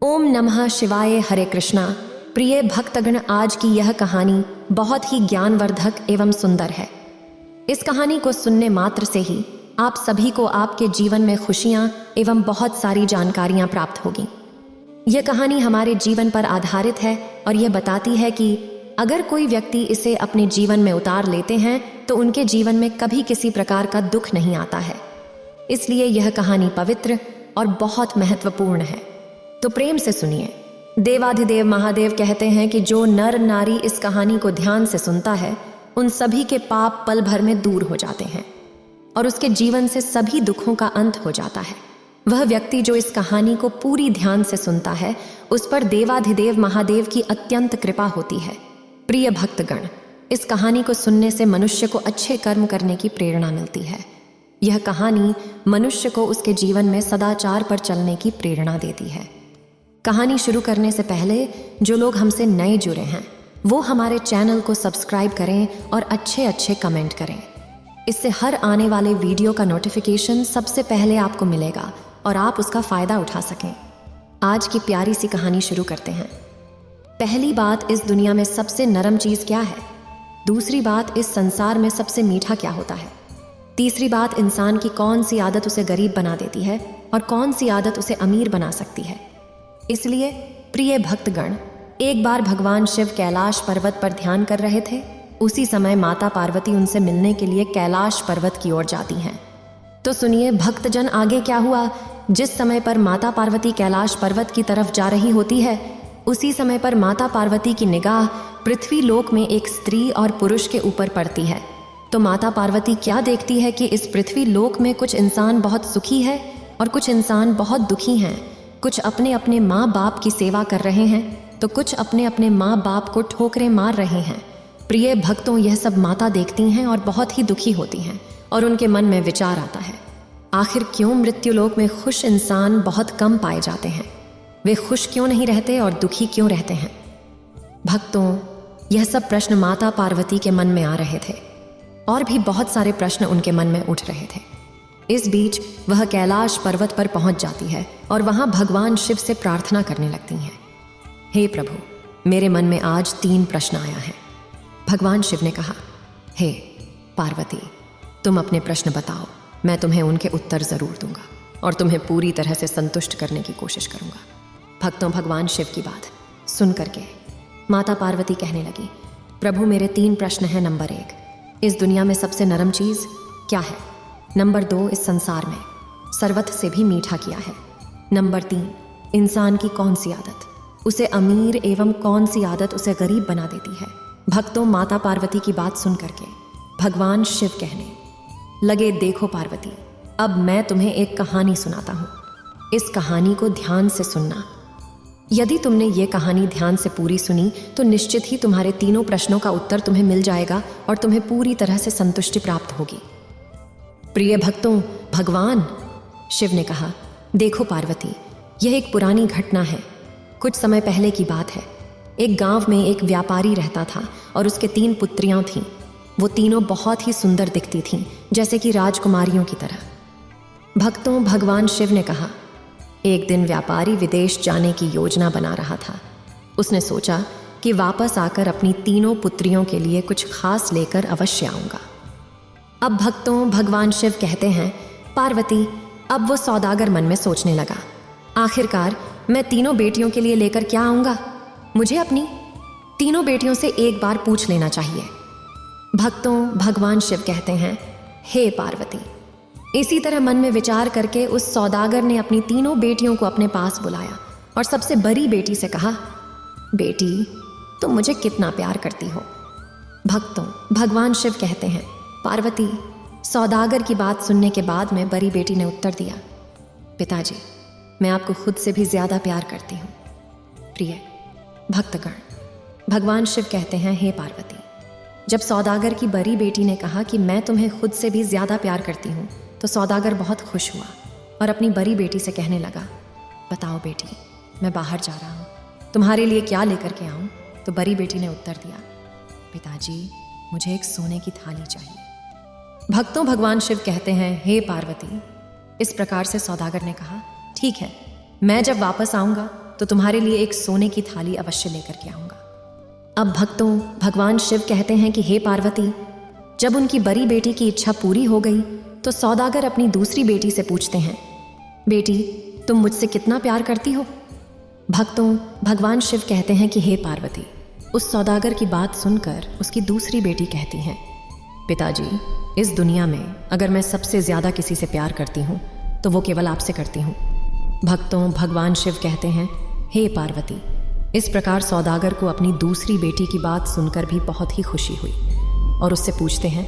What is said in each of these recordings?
ओम नमः शिवाय। हरे कृष्णा। प्रिय भक्तगण, आज की यह कहानी बहुत ही ज्ञानवर्धक एवं सुंदर है। इस कहानी को सुनने मात्र से ही आप सभी को आपके जीवन में खुशियां एवं बहुत सारी जानकारियां प्राप्त होगी। यह कहानी हमारे जीवन पर आधारित है और यह बताती है कि अगर कोई व्यक्ति इसे अपने जीवन में उतार लेते हैं तो उनके जीवन में कभी किसी प्रकार का दुख नहीं आता है। इसलिए यह कहानी पवित्र और बहुत महत्वपूर्ण है, तो प्रेम से सुनिए। देवाधिदेव महादेव कहते हैं कि जो नर नारी इस कहानी को ध्यान से सुनता है उन सभी के पाप पल भर में दूर हो जाते हैं और उसके जीवन से सभी दुखों का अंत हो जाता है। वह व्यक्ति जो इस कहानी को पूरी ध्यान से सुनता है उस पर देवाधिदेव महादेव की अत्यंत कृपा होती है। प्रिय भक्तगण, इस कहानी को सुनने से मनुष्य को अच्छे कर्म करने की प्रेरणा मिलती है। यह कहानी मनुष्य को उसके जीवन में सदाचार पर चलने की प्रेरणा देती है। कहानी शुरू करने से पहले जो लोग हमसे नए जुड़े हैं वो हमारे चैनल को सब्सक्राइब करें और अच्छे अच्छे कमेंट करें। इससे हर आने वाले वीडियो का नोटिफिकेशन सबसे पहले आपको मिलेगा और आप उसका फ़ायदा उठा सकें। आज की प्यारी सी कहानी शुरू करते हैं। पहली बात, इस दुनिया में सबसे नरम चीज़ क्या है? दूसरी बात, इस संसार में सबसे मीठा क्या होता है? तीसरी बात, इंसान की कौन सी आदत उसे गरीब बना देती है और कौन सी आदत उसे अमीर बना सकती है? इसलिए प्रिय भक्तगण, एक बार भगवान शिव कैलाश पर्वत पर ध्यान कर रहे थे। उसी समय माता पार्वती उनसे मिलने के लिए कैलाश पर्वत की ओर जाती हैं। तो सुनिए भक्तजन, आगे क्या हुआ। जिस समय पर माता पार्वती कैलाश पर्वत की तरफ जा रही होती है उसी समय पर माता पार्वती की निगाह पृथ्वी लोक में एक स्त्री और पुरुष के ऊपर पड़ती है। तो माता पार्वती क्या देखती है कि इस पृथ्वी लोक में कुछ इंसान बहुत सुखी है और कुछ इंसान बहुत दुखी हैं। कुछ अपने अपने माँ बाप की सेवा कर रहे हैं तो कुछ अपने अपने माँ बाप को ठोकरें मार रहे हैं। प्रिय भक्तों, यह सब माता देखती हैं और बहुत ही दुखी होती हैं और उनके मन में विचार आता है, आखिर क्यों मृत्युलोक में खुश इंसान बहुत कम पाए जाते हैं? वे खुश क्यों नहीं रहते और दुखी क्यों रहते हैं? भक्तों, यह सब प्रश्न माता पार्वती के मन में आ रहे थे और भी बहुत सारे प्रश्न उनके मन में उठ रहे थे। इस बीच वह कैलाश पर्वत पर पहुंच जाती है और वहां भगवान शिव से प्रार्थना करने लगती हैं। हे प्रभु, मेरे मन में आज 3 प्रश्न आया है। भगवान शिव ने कहा, हे पार्वती, तुम अपने प्रश्न बताओ, मैं तुम्हें उनके उत्तर जरूर दूंगा और तुम्हें पूरी तरह से संतुष्ट करने की कोशिश करूंगा। भक्तों, भगवान शिव की बात सुन करके माता पार्वती कहने लगी, प्रभु मेरे 3 प्रश्न हैं। नंबर 1, इस दुनिया में सबसे नरम चीज़ क्या है? नंबर 2, इस संसार में सर्वथ से भी मीठा क्या है? नंबर 3, इंसान की कौन सी आदत उसे अमीर एवं कौन सी आदत उसे गरीब बना देती है? भक्तों, माता पार्वती की बात सुन करके भगवान शिव कहने लगे, देखो पार्वती, अब मैं तुम्हें एक कहानी सुनाता हूँ। इस कहानी को ध्यान से सुनना। यदि तुमने ये कहानी ध्यान से पूरी सुनी तो निश्चित ही तुम्हारे 3 प्रश्नों का उत्तर तुम्हें मिल जाएगा और तुम्हें पूरी तरह से संतुष्टि प्राप्त होगी। प्रिय भक्तों, भगवान शिव ने कहा, देखो पार्वती, यह एक पुरानी घटना है। कुछ समय पहले की बात है। एक गांव में एक व्यापारी रहता था और उसके 3 पुत्रियां थीं। वो तीनों बहुत ही सुंदर दिखती थीं, जैसे कि राजकुमारियों की तरह। भक्तों, भगवान शिव ने कहा, एक दिन व्यापारी विदेश जाने की योजना बना रहा था। उसने सोचा कि वापस आकर अपनी 3 पुत्रियों के लिए कुछ खास लेकर अवश्य आऊँगा। अब भक्तों, भगवान शिव कहते हैं, पार्वती, अब वो सौदागर मन में सोचने लगा, आखिरकार मैं 3 बेटियों के लिए लेकर क्या आऊँगा? मुझे अपनी 3 बेटियों से एक बार पूछ लेना चाहिए। भक्तों, भगवान शिव कहते हैं, हे पार्वती, इसी तरह मन में विचार करके उस सौदागर ने अपनी 3 बेटियों को अपने पास बुलाया और सबसे बड़ी बेटी से कहा, बेटी, तुम मुझे कितना प्यार करती हो? भक्तों, भगवान शिव कहते हैं, पार्वती, सौदागर की बात सुनने के बाद में बड़ी बेटी ने उत्तर दिया, पिताजी, मैं आपको खुद से भी ज़्यादा प्यार करती हूँ। प्रिय भक्तगण, भगवान शिव कहते हैं, हे पार्वती, जब सौदागर की बड़ी बेटी ने कहा कि मैं तुम्हें खुद से भी ज़्यादा प्यार करती हूँ तो सौदागर बहुत खुश हुआ और अपनी बड़ी बेटी से कहने लगा, बताओ बेटी, मैं बाहर जा रहा हूँ, तुम्हारे लिए क्या लेकर के आऊँ? तो बड़ी बेटी ने उत्तर दिया, पिताजी, मुझे एक सोने की थाली चाहिए। भक्तों, भगवान शिव कहते हैं, हे पार्वती, इस प्रकार से सौदागर ने कहा, ठीक है, मैं जब वापस आऊँगा तो तो तुम्हारे लिए एक सोने की थाली अवश्य लेकर के आऊंगा। अब भक्तों, भगवान शिव कहते हैं कि हे पार्वती, जब उनकी बड़ी बेटी की इच्छा पूरी हो गई तो सौदागर अपनी दूसरी बेटी से पूछते हैं, बेटी तुम मुझसे कितना प्यार करती हो? भक्तों, भगवान शिव कहते हैं कि हे पार्वती, उस सौदागर की बात सुनकर उसकी दूसरी बेटी कहती हैं, पिताजी, इस दुनिया में अगर मैं सबसे ज़्यादा किसी से प्यार करती हूँ तो वो केवल आपसे करती हूँ। भक्तों, भगवान शिव कहते हैं, हे पार्वती, इस प्रकार सौदागर को अपनी दूसरी बेटी की बात सुनकर भी बहुत ही खुशी हुई और उससे पूछते हैं,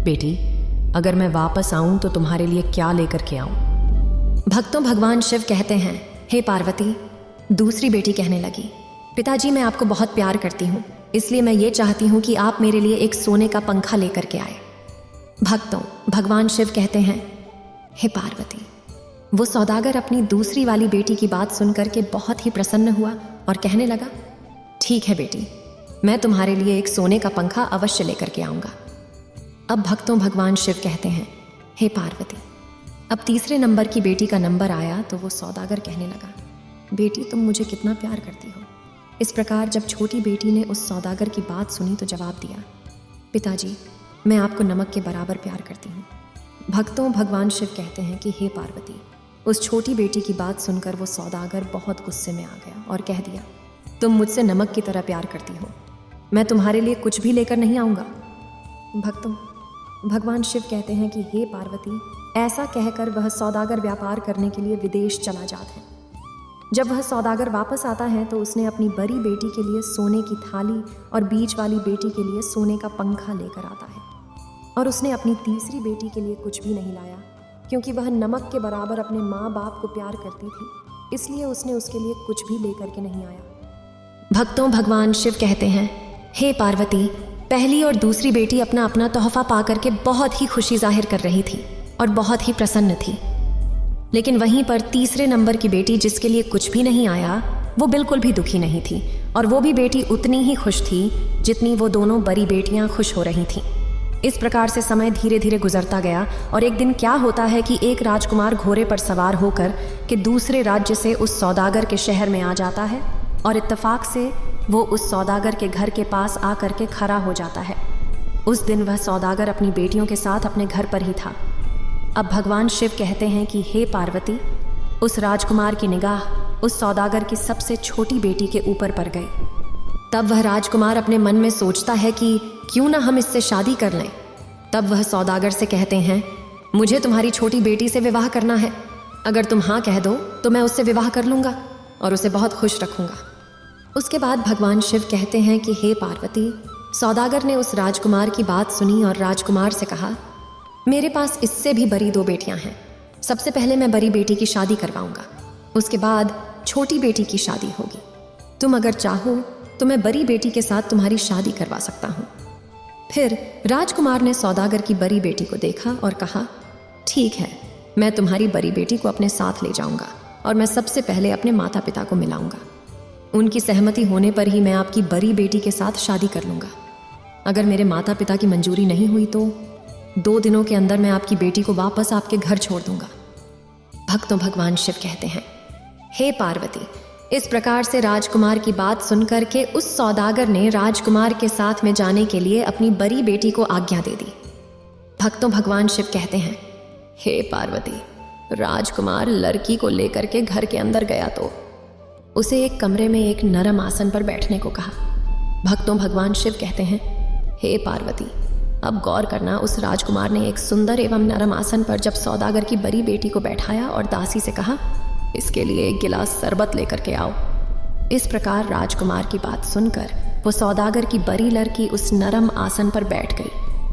बेटी अगर मैं वापस आऊँ तो तुम्हारे लिए क्या लेकर के आऊँ? भक्तों, भगवान शिव कहते हैं, हे पार्वती, दूसरी बेटी कहने लगी, पिताजी मैं आपको बहुत प्यार करती हूँ, इसलिए मैं ये चाहती हूँ कि आप मेरे लिए एक सोने का पंखा लेकर के आए। भक्तों, भगवान शिव कहते हैं, हे पार्वती, वो सौदागर अपनी दूसरी वाली बेटी की बात सुनकर के बहुत ही प्रसन्न हुआ और कहने लगा, ठीक है बेटी, मैं तुम्हारे लिए एक सोने का पंखा अवश्य लेकर के आऊँगा। अब भक्तों, भगवान शिव कहते हैं, हे पार्वती, अब तीसरे नंबर की बेटी का नंबर आया तो वो सौदागर कहने लगा, बेटी तुम मुझे कितना प्यार करती हो। इस प्रकार जब छोटी बेटी ने उस सौदागर की बात सुनी तो जवाब दिया, पिताजी मैं आपको नमक के बराबर प्यार करती हूँ। भक्तों, भगवान शिव कहते हैं कि हे पार्वती, उस छोटी बेटी की बात सुनकर वो सौदागर बहुत गुस्से में आ गया और कह दिया, तुम मुझसे नमक की तरह प्यार करती हो, मैं तुम्हारे लिए कुछ भी लेकर नहीं आऊँगा। भक्तों, भगवान शिव कहते हैं कि हे पार्वती, ऐसा कहकर वह सौदागर व्यापार करने के लिए विदेश चला जाता है। जब वह सौदागर वापस आता है तो उसने अपनी बड़ी बेटी के लिए सोने की थाली और बीच वाली बेटी के लिए सोने का पंखा लेकर आता है, और उसने अपनी तीसरी बेटी के लिए कुछ भी नहीं लाया, क्योंकि वह नमक के बराबर अपने माँ बाप को प्यार करती थी, इसलिए उसने उसके लिए कुछ भी लेकर के नहीं आया। भक्तों, भगवान शिव कहते हैं, हे पार्वती, पहली और दूसरी बेटी अपना अपना तोहफा पा करके बहुत ही खुशी जाहिर कर रही थी और बहुत ही प्रसन्न थी, लेकिन वहीं पर तीसरे नंबर की बेटी जिसके लिए कुछ भी नहीं आया वो बिल्कुल भी दुखी नहीं थी, और वो भी बेटी उतनी ही खुश थी जितनी वो दोनों बड़ी बेटियां खुश हो रही थीं। इस प्रकार से समय धीरे धीरे गुजरता गया और एक दिन क्या होता है कि एक राजकुमार घोड़े पर सवार होकर के दूसरे राज्य से उस सौदागर के शहर में आ जाता है, और इत्तेफाक से वो उस सौदागर के घर के पास आकर के खड़ा हो जाता है। उस दिन वह सौदागर अपनी बेटियों के साथ अपने घर पर ही था। अब भगवान शिव कहते हैं कि हे पार्वती, उस राजकुमार की निगाह उस सौदागर की सबसे छोटी बेटी के ऊपर पड़ गई। तब वह राजकुमार अपने मन में सोचता है कि क्यों ना हम इससे शादी कर लें। तब वह सौदागर से कहते हैं, मुझे तुम्हारी छोटी बेटी से विवाह करना है, अगर तुम हाँ कह दो तो मैं उससे विवाह कर लूँगा और उसे बहुत खुश रखूँगा। उसके बाद भगवान शिव कहते हैं कि हे पार्वती, सौदागर ने उस राजकुमार की बात सुनी और राजकुमार से कहा, मेरे पास इससे भी बड़ी 2 बेटियां हैं, सबसे पहले मैं बड़ी बेटी की शादी करवाऊंगा, उसके बाद छोटी बेटी की शादी होगी। तुम अगर चाहो तो मैं बड़ी बेटी के साथ तुम्हारी शादी करवा सकता हूँ। फिर राजकुमार ने सौदागर की बड़ी बेटी को देखा और कहा, ठीक है, मैं तुम्हारी बड़ी बेटी को अपने साथ ले जाऊंगा और मैं सबसे पहले अपने माता पिता को मिलाऊंगा। उनकी सहमति होने पर ही मैं आपकी बड़ी बेटी के साथ शादी कर लूँगा। अगर मेरे माता पिता की मंजूरी नहीं हुई तो 2 दिनों के अंदर मैं आपकी बेटी को वापस आपके घर छोड़ दूंगा। भक्तों, भगवान शिव कहते हैं, हे पार्वती, इस प्रकार से राजकुमार की बात सुनकर के उस सौदागर ने राजकुमार के साथ में जाने के लिए अपनी बड़ी बेटी को आज्ञा दे दी। भक्तों, भगवान शिव कहते हैं, हे पार्वती, राजकुमार लड़की को लेकर के घर के अंदर गया तो उसे एक कमरे में एक नरम आसन पर बैठने को कहा। भक्तों, भगवान शिव कहते हैं, हे पार्वती, अब गौर करना, उस राजकुमार ने एक सुंदर एवं नरम आसन पर जब सौदागर की बड़ी बेटी को बैठाया और दासी से कहा, इसके लिए एक गिलास शरबत लेकर के आओ। इस प्रकार राजकुमार की बात सुनकर वो सौदागर की बड़ी लड़की उस नरम आसन पर बैठ गई,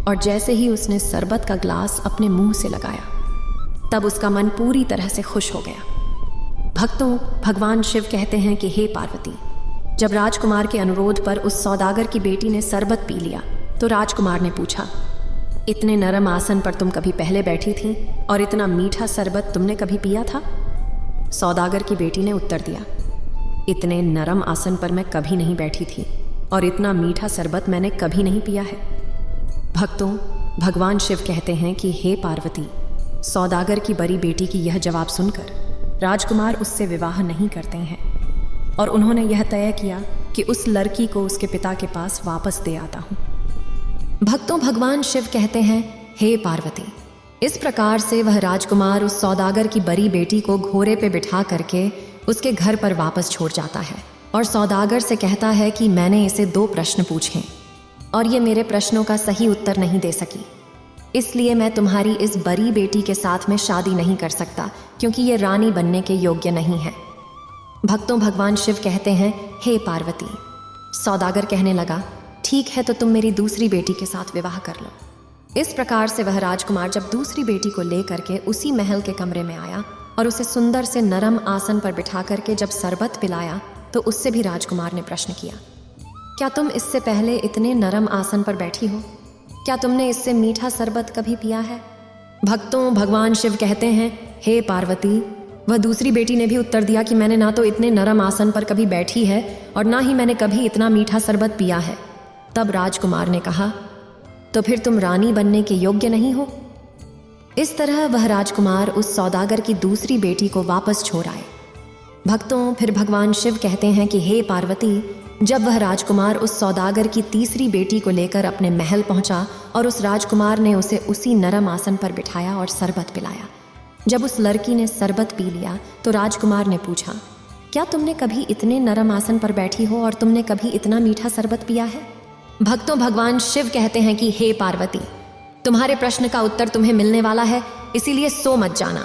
और जैसे ही उसने शरबत का ग्लास अपने मुंह से लगाया तब उसका मन पूरी तरह से खुश हो गया। भक्तों, भगवान शिव कहते हैं कि हे पार्वती, जब राजकुमार के अनुरोध पर उस सौदागर की बेटी ने शरबत पी लिया तो राजकुमार ने पूछा, इतने नरम आसन पर तुम कभी पहले बैठी थी और इतना मीठा शरबत तुमने कभी पिया था? सौदागर की बेटी ने उत्तर दिया, इतने नरम आसन पर मैं कभी नहीं बैठी थी और इतना मीठा शरबत मैंने कभी नहीं पिया है। भक्तों, भगवान शिव कहते हैं कि हे पार्वती, सौदागर की बड़ी बेटी की यह जवाब सुनकर राजकुमार उससे विवाह नहीं करते हैं और उन्होंने यह तय किया कि उस लड़की को उसके पिता के पास वापस दे आता हूँ। भक्तों, भगवान शिव कहते हैं, हे पार्वती, इस प्रकार से वह राजकुमार उस सौदागर की बड़ी बेटी को घोड़े पे बिठा करके उसके घर पर वापस छोड़ जाता है और सौदागर से कहता है कि मैंने इसे 2 प्रश्न पूछे और ये मेरे प्रश्नों का सही उत्तर नहीं दे सकी, इसलिए मैं तुम्हारी इस बड़ी बेटी के साथ में शादी नहीं कर सकता, क्योंकि ये रानी बनने के योग्य नहीं है। भक्तों, भगवान शिव कहते हैं, हे पार्वती। सौदागर कहने लगा, ठीक है, तो तुम मेरी दूसरी बेटी के साथ विवाह कर लो। इस प्रकार से वह राजकुमार जब दूसरी बेटी को ले करके उसी महल के कमरे में आया और उसे सुंदर से नरम आसन पर बिठा करके जब शरबत पिलाया, तो उससे भी राजकुमार ने प्रश्न किया, क्या तुम इससे पहले इतने नरम आसन पर बैठी हो? क्या तुमने इससे मीठा शरबत कभी पिया है? भक्तों, भगवान शिव कहते हैं, हे पार्वती। वह दूसरी बेटी ने भी उत्तर दिया कि मैंने ना तो इतने नरम आसन पर कभी बैठी है और ना ही मैंने कभी इतना मीठा शरबत पिया है। तब राजकुमार ने कहा, तो फिर तुम रानी बनने के योग्य नहीं हो। इस तरह वह राजकुमार उस सौदागर की दूसरी बेटी को वापस छोड़ आए। भक्तों, फिर भगवान शिव कहते हैं कि हे पार्वती, जब वह राजकुमार उस सौदागर की तीसरी बेटी को लेकर अपने महल पहुंचा और उस राजकुमार ने उसे उसी नरम आसन पर बिठाया और शरबत पिलाया। जब उस लड़की ने शरबत पी लिया तो राजकुमार ने पूछा, क्या तुमने कभी इतने नरम आसन पर बैठी हो और तुमने कभी इतना मीठा शरबत पिया है? भक्तों, भगवान शिव कहते हैं कि हे पार्वती, तुम्हारे प्रश्न का उत्तर तुम्हें मिलने वाला है, इसीलिए सो मत जाना।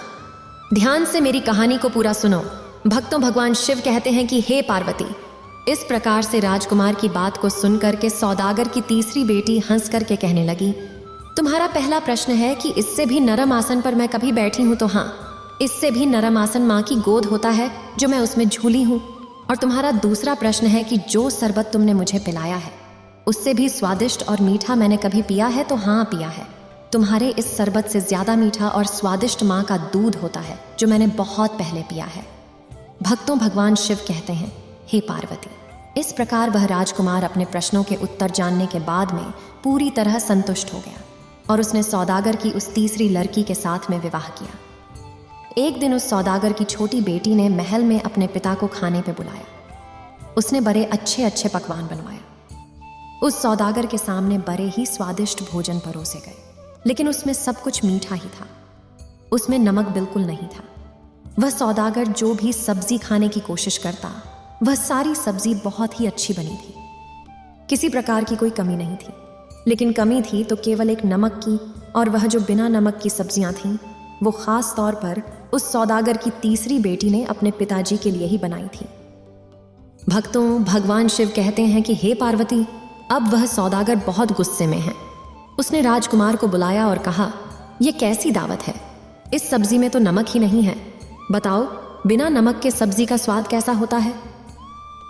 ध्यान से मेरी कहानी को पूरा सुनो। भक्तों, भगवान शिव कहते हैं कि हे पार्वती। इस प्रकार से राजकुमार की बात को सुनकर के सौदागर की तीसरी बेटी हंस करके कहने लगी, तुम्हारा पहला प्रश्न है कि इससे भी नरम आसन पर मैं कभी बैठी हूं, तो हाँ, इससे भी नरम आसन माँ की गोद होता है जो मैं उसमें झूली हूँ। और तुम्हारा दूसरा प्रश्न है कि जो शरबत तुमने मुझे पिलाया है उससे भी स्वादिष्ट और मीठा मैंने कभी पिया है, तो हाँ, पिया है। तुम्हारे इस शरबत से ज्यादा मीठा और स्वादिष्ट माँ का दूध होता है जो मैंने बहुत पहले पिया है। भक्तों, भगवान शिव कहते हैं, हे पार्वती। इस प्रकार वह राजकुमार अपने प्रश्नों के उत्तर जानने के बाद में पूरी तरह संतुष्ट हो गया और उसने सौदागर की उस तीसरी लड़की के साथ में विवाह किया। एक दिन उस सौदागर की छोटी बेटी ने महल में अपने पिता को खाने पे बुलाया। उसने बड़े अच्छे अच्छे पकवान बनवाया। उस सौदागर के सामने बड़े ही स्वादिष्ट भोजन परोसे गए, लेकिन उसमें सब कुछ मीठा ही था, उसमें नमक बिल्कुल नहीं था। वह सौदागर जो भी सब्जी खाने की कोशिश करता, वह सारी सब्जी बहुत ही अच्छी बनी थी, किसी प्रकार की कोई कमी नहीं थी। लेकिन कमी थी तो केवल एक नमक की, और वह जो बिना नमक की सब्जियां थीं वो खास तौर पर उस सौदागर की तीसरी बेटी ने अपने पिताजी के लिए ही बनाई थी। भक्तों, भगवान शिव कहते हैं कि हे पार्वती, अब वह सौदागर बहुत गुस्से में है। उसने राजकुमार को बुलाया और कहा, यह कैसी दावत है? इस सब्जी में तो नमक ही नहीं है। बताओ, बिना नमक के सब्जी का स्वाद कैसा होता है?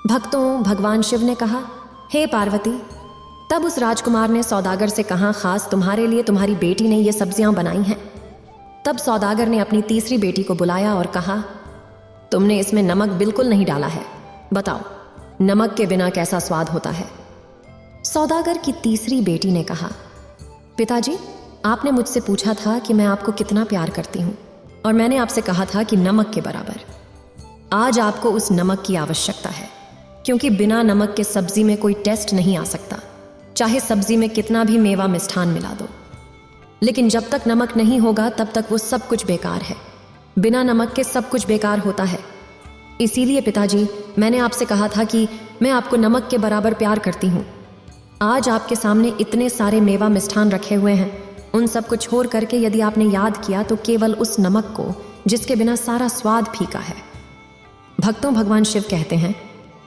भक्तों, भगवान शिव ने कहा, हे पार्वती। तब उस राजकुमार ने सौदागर से कहा, खास तुम्हारे लिए तुम्हारी बेटी ने ये सब्जियां बनाई हैं। तब सौदागर ने अपनी तीसरी बेटी को बुलाया और कहा, तुमने इसमें नमक बिल्कुल नहीं डाला है, बताओ नमक के बिना कैसा स्वाद होता है? सौदागर की तीसरी बेटी ने कहा, पिताजी, आपने मुझसे पूछा था कि मैं आपको कितना प्यार करती हूँ, और मैंने आपसे कहा था कि नमक के बराबर। आज आपको उस नमक की आवश्यकता है, क्योंकि बिना नमक के सब्जी में कोई टेस्ट नहीं आ सकता, चाहे सब्जी में कितना भी मेवा मिष्ठान मिला दो। लेकिन जब तक नमक नहीं होगा तब तक वो सब कुछ बेकार है। बिना नमक के सब कुछ बेकार होता है। इसीलिए पिताजी, मैंने आपसे कहा था कि मैं आपको नमक के बराबर प्यार करती हूँ। आज आपके सामने इतने सारे मेवा मिष्ठान रखे हुए हैं, उन सब को छोड़ करके यदि आपने याद किया तो केवल उस नमक को जिसके बिना सारा स्वाद फीका है। भक्तों, भगवान शिव कहते हैं,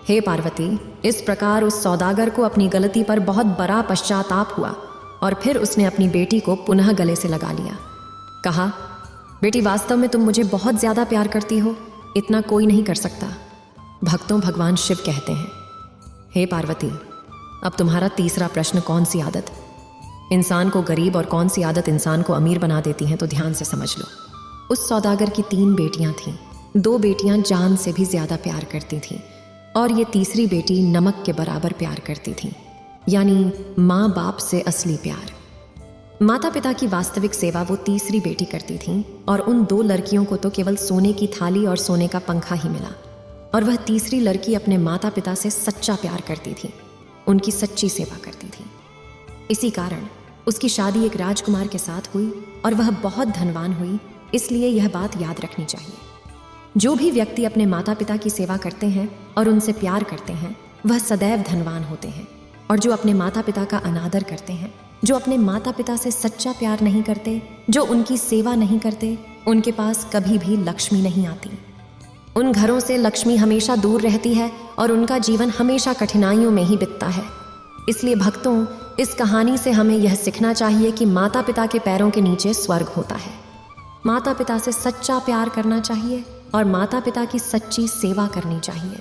हे पार्वती। इस प्रकार उस सौदागर को अपनी गलती पर बहुत बड़ा पश्चाताप हुआ और फिर उसने अपनी बेटी को पुनः गले से लगा लिया। कहा, बेटी, वास्तव में तुम मुझे बहुत ज़्यादा प्यार करती हो, इतना कोई नहीं कर सकता। भक्तों, भगवान शिव कहते हैं, हे पार्वती, अब तुम्हारा तीसरा प्रश्न, कौन सी आदत इंसान को गरीब और कौन सी आदत इंसान को अमीर बना देती हैं, तो ध्यान से समझ लो। उस सौदागर की 3 बेटियां थीं। 2 बेटियां जान से भी ज़्यादा प्यार करती थीं और ये तीसरी बेटी नमक के बराबर प्यार करती थी, यानी माँ बाप से असली प्यार। माता पिता की वास्तविक सेवा वो तीसरी बेटी करती थी और उन 2 लड़कियों को तो केवल सोने की थाली और सोने का पंखा ही मिला और वह तीसरी लड़की अपने माता पिता से सच्चा प्यार करती थी, उनकी सच्ची सेवा करती थी। इसी कारण उसकी शादी एक राजकुमार के साथ हुई और वह बहुत धनवान हुई। इसलिए यह बात याद रखनी चाहिए, जो भी व्यक्ति अपने माता पिता की सेवा करते हैं और उनसे प्यार करते हैं वह सदैव धनवान होते हैं, और जो अपने माता पिता का अनादर करते हैं, जो अपने माता पिता से सच्चा प्यार नहीं करते, जो उनकी सेवा नहीं करते, उनके पास कभी भी लक्ष्मी नहीं आती। उन घरों से लक्ष्मी हमेशा दूर रहती है और उनका जीवन हमेशा कठिनाइयों में ही बीतता है। इसलिए भक्तों, इस कहानी से हमें यह सीखना चाहिए कि माता पिता के पैरों के नीचे स्वर्ग होता है। माता पिता से सच्चा प्यार करना चाहिए और माता पिता की सच्ची सेवा करनी चाहिए।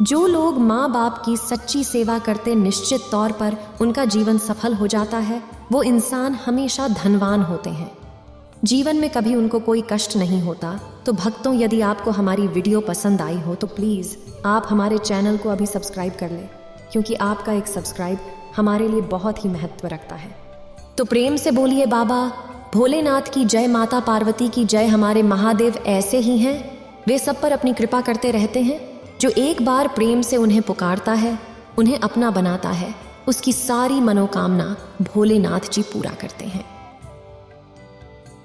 जो लोग माँ बाप की सच्ची सेवा करते, निश्चित तौर पर उनका जीवन सफल हो जाता है। वो इंसान हमेशा धनवान होते हैं, जीवन में कभी उनको कोई कष्ट नहीं होता। तो भक्तों, यदि आपको हमारी वीडियो पसंद आई हो तो प्लीज़ आप हमारे चैनल को अभी सब्सक्राइब कर लें, क्योंकि आपका एक सब्सक्राइब हमारे लिए बहुत ही महत्व रखता है। तो प्रेम से बोलिए बाबा भोलेनाथ की जय, माता पार्वती की जय। हमारे महादेव ऐसे ही हैं, वे सब पर अपनी कृपा करते रहते हैं। जो एक बार प्रेम से उन्हें पुकारता है, उन्हें अपना बनाता है, उसकी सारी मनोकामना भोलेनाथ जी पूरा करते हैं।